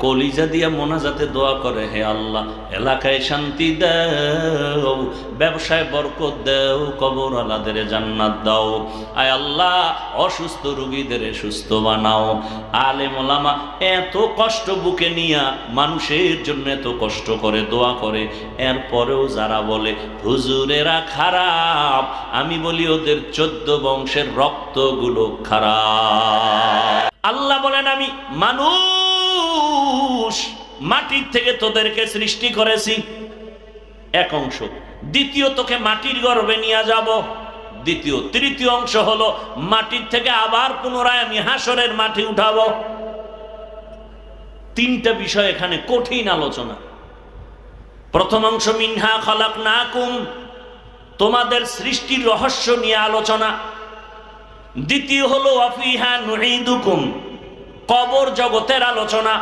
কলিজা দিয়া মোনাজাতে দোয়া করে, হে আল্লাহ এলাকায় শান্তি দাও, ব্যবসায় বরকত দাও, কবর আলাদের জান্নাত দাও, আয় আল্লাহ অসুস্থ রোগীদের সুস্থ বানাও। আলেম ওলামা এত কষ্ট বুকে নিয়া মানুষের জন্য এত কষ্ট করে দোয়া করে, এরপরেও যারা বলে হুজুরেরা খারাপ, আমি বলি ওদের 14 বংশের রক্তগুলো খারাপ। আল্লাহ বলেন আমি মানুষ মাটির থেকে তোদেরকে সৃষ্টি করেছি, এক অংশ। দ্বিতীয়, তোকে মাটির গর্ভে নিয়ে যাব, দ্বিতীয়। তৃতীয় অংশ হলো মাটির থেকে আবার পুনরায় আমি হাসরের মাটি উঠাবো। 3টা বিষয় এখানে কঠিন আলোচনা। প্রথম অংশ মিনহা খালাকনাকুম, তোমাদের সৃষ্টির রহস্য নিয়ে আলোচনা। দ্বিতীয় হলো ওয়াফিহা নুঈদুকুম, কবর জগতের আলোচনা।